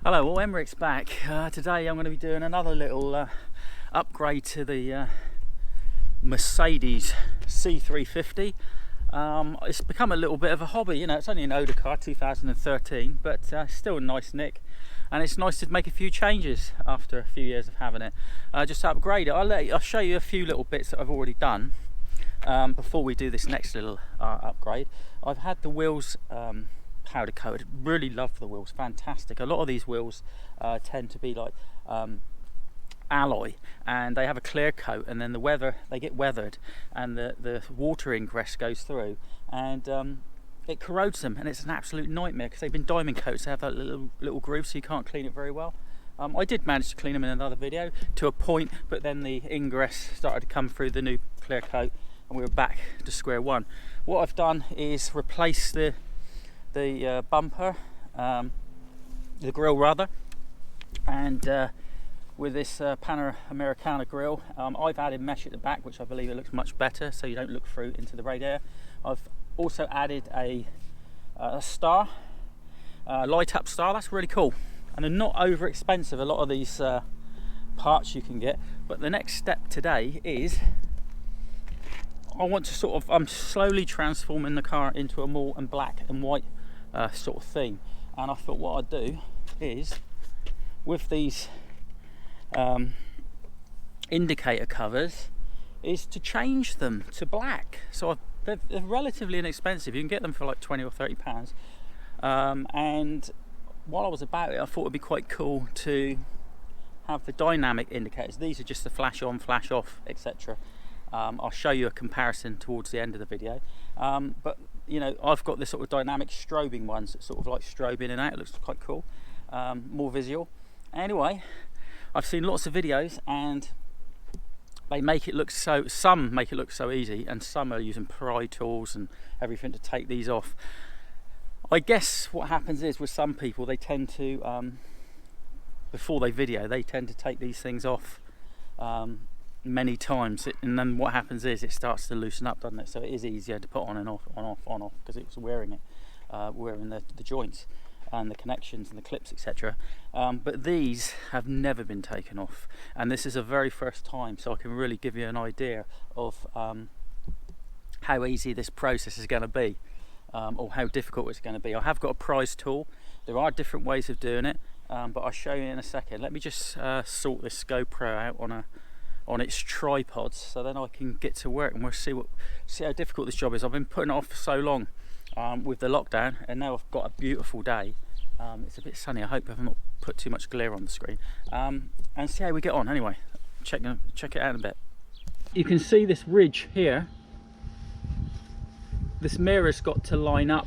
Hello, well, Emmerich's back. Today I'm going to be doing another little upgrade to the Mercedes C350. It's become a little bit of a hobby, you know, it's only an older car, 2013, but still a nice nick. And it's nice to make a few changes after a few years of having it. Just to upgrade it, I'll show you a few little bits that I've already done before we do this next little upgrade. I've had the wheels powder coated. Really love the wheels, fantastic. A lot of these wheels tend to be like alloy, and they have a clear coat, and then they get weathered, and the water ingress goes through, and it corrodes them, and it's an absolute nightmare because they've been diamond coats. They have that little groove, so you can't clean it very well. I did manage to clean them in another video to a point, but then the ingress started to come through the new clear coat, and we were back to square one. What I've done is replace the bumper, the grille rather, and with this Panamericana grille, I've added mesh at the back, which I believe it looks much better, so you don't look through into the radiator. I've also added a star, light up star. That's really cool, and they're not over expensive. A lot of these parts you can get, but the next step today is I want to I'm slowly transforming the car into a more black and white sort of theme, and I thought what I'd do is with these indicator covers is to change them to black. So they're relatively inexpensive. You can get them for like 20 or 30 pounds, and while I was about it, I thought it'd be quite cool to have the dynamic indicators. These are just the flash on, flash off, etc. I'll show you a comparison towards the end of the video, but you know, I've got this sort of dynamic strobing ones that sort of like strobe in and out. It looks quite cool, more visual. Anyway, I've seen lots of videos, and they make it look some make it look so easy, and some are using pry tools and everything to take these off. I guess what happens is with some people, they tend to before they video, they tend to take these things off many times, and then what happens is it starts to loosen up, doesn't it? So it is easier to put on and off, on off, because it was wearing the joints and the connections and the clips, etc. But these have never been taken off, and this is a very first time, so I can really give you an idea of how easy this process is going to be, or how difficult it's going to be. I have got a prise tool. There are different ways of doing it, but I'll show you in a second. Let me just sort this GoPro out on its tripods, so then I can get to work, and we'll see how difficult this job is. I've been putting it off for so long with the lockdown, and now I've got a beautiful day. It's a bit sunny. I hope I've not put too much glare on the screen, and see how we get on. Anyway, check it out in a bit. You can see this ridge here. This mirror's got to line up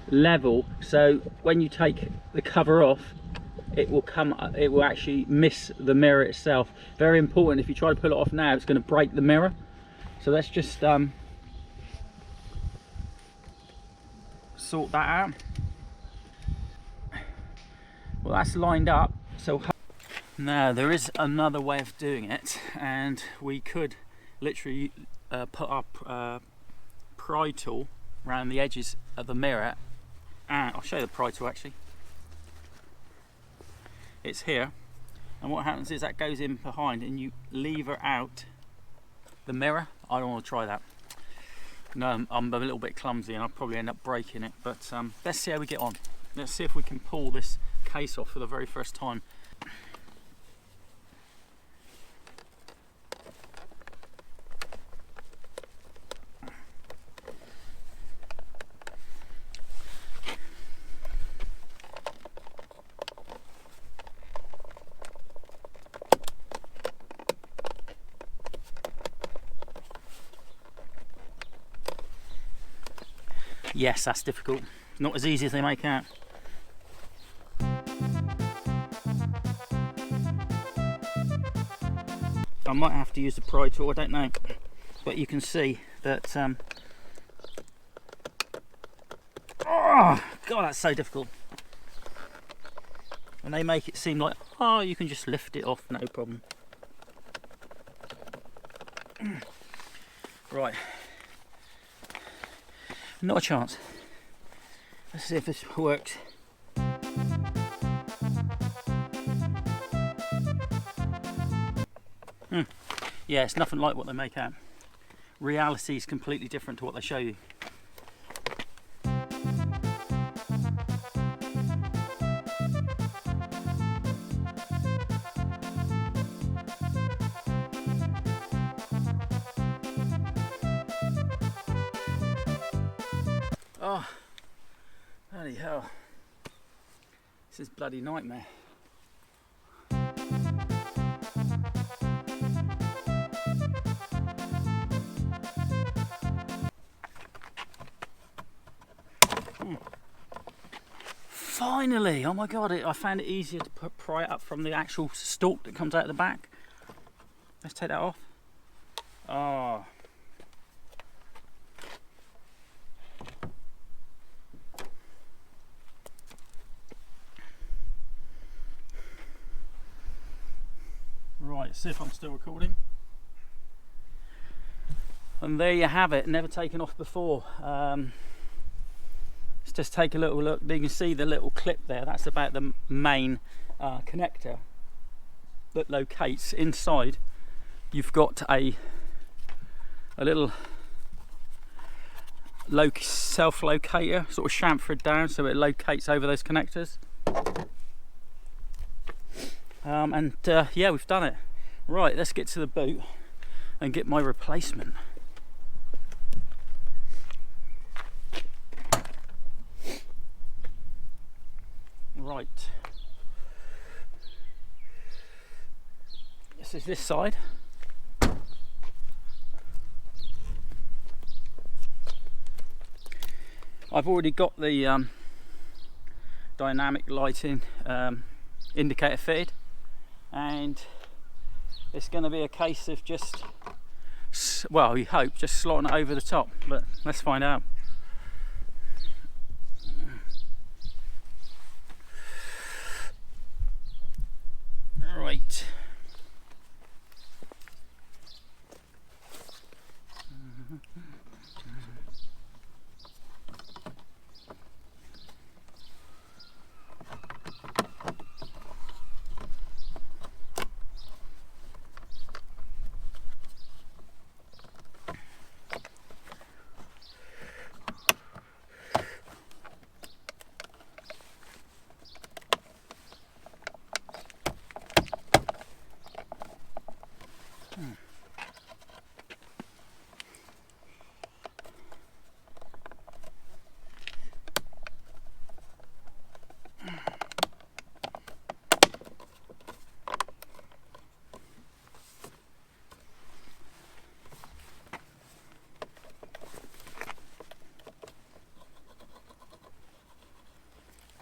level, so when you take the cover off, it will actually miss the mirror itself. Very important. If you try to pull it off now, it's going to break the mirror. So let's just sort that out. Well, that's lined up. So now there is another way of doing it, and we could literally put our pry tool around the edges of the mirror, and I'll show you the pry tool actually. It's here, and what happens is that goes in behind, and you lever out the mirror. I don't want to try that. No, I'm a little bit clumsy, and I'll probably end up breaking it, but let's see how we get on. Let's see if we can pull this case off for the very first time. Yes, that's difficult. Not as easy as they make out. I might have to use the pry tool, I don't know. But you can see that oh god, that's so difficult. And they make it seem like, oh, you can just lift it off, no problem. Right. Not a chance. Let's see if this works. Yeah, it's nothing like what they make out. Reality is completely different to what they show you. Oh, bloody hell. This is bloody nightmare. Finally! Oh my god, I found it easier to pry it up from the actual stalk that comes out the back. Let's take that off. Oh. Right, see if I'm still recording. And there you have it, never taken off before. Let's just take a little look. You can see the little clip there, that's about the main connector that locates inside. You've got a little self-locator, sort of chamfered down so it locates over those connectors. Yeah, we've done it. Right, let's get to the boot and get my replacement. Right, this is this side. I've already got the dynamic lighting indicator fitted, and it's going to be a case of just, well, you hope, just slotting it over the top, but let's find out. Right.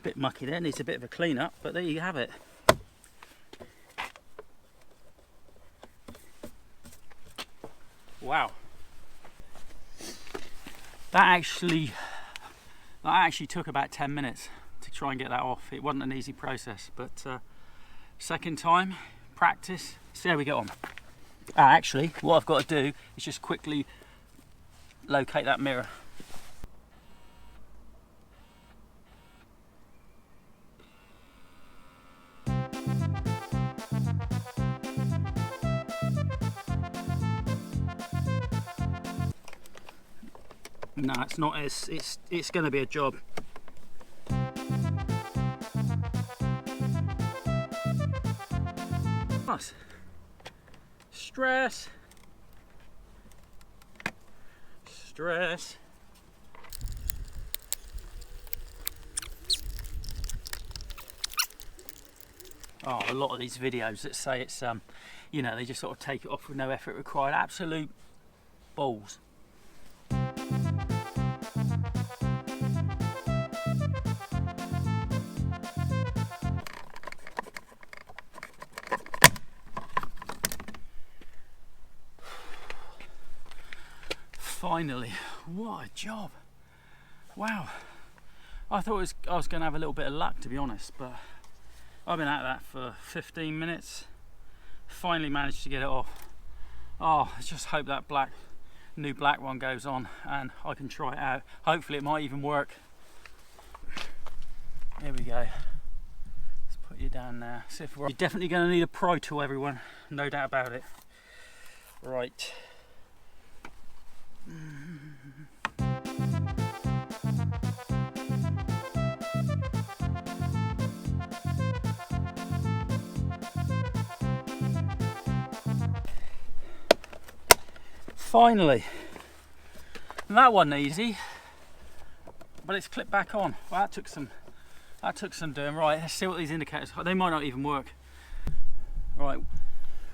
Bit mucky there, needs a bit of a clean up, but there you have it. Wow. That actually took about 10 minutes to try and get that off. It wasn't an easy process, but second time, practice, see how we get on. Actually, what I've got to do is just quickly locate that mirror. No, it's not. It's going to be a job. Nice. Stress. Stress. Oh, a lot of these videos that say it's you know, they just sort of take it off with no effort required. Absolute balls. Finally, what a job. Wow. I thought I was going to have a little bit of luck, to be honest, but I've been at that for 15 minutes. Finally managed to get it off. Oh, I just hope that new black one goes on and I can try it out. Hopefully it might even work. Here we go. Let's put you down there. See if You're definitely going to need a Pro Tool, everyone. No doubt about it. Right. Finally. And that wasn't easy, but it's clipped back on. Well, that took some doing. Right, let's see what these indicators, they might not even work. Right,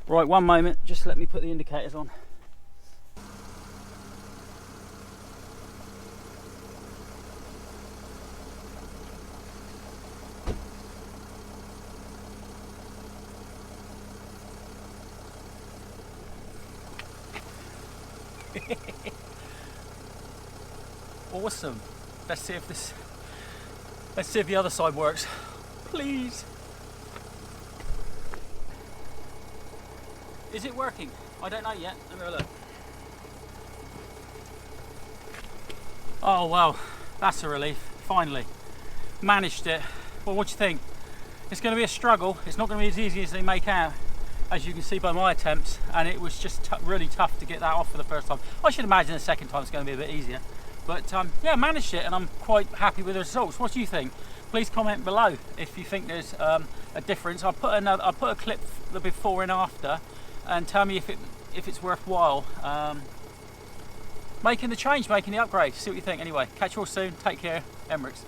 one moment, just let me put the indicators on. Awesome. Let's see if the other side works. Please. Is it working? I don't know yet. Let me have a look. Oh wow, that's a relief. Finally. Managed it. Well, what do you think? It's going to be a struggle. It's not going to be as easy as they make out, as you can see by my attempts, and it was just really tough to get that off for the first time. I should imagine the second time it's going to be a bit easier. But yeah, managed it, and I'm quite happy with the results. What do you think? Please comment below if you think there's a difference. I'll put a clip the before and after, and tell me if it's worthwhile making the change, making the upgrade. See what you think. Anyway, catch you all soon. Take care, Emirates.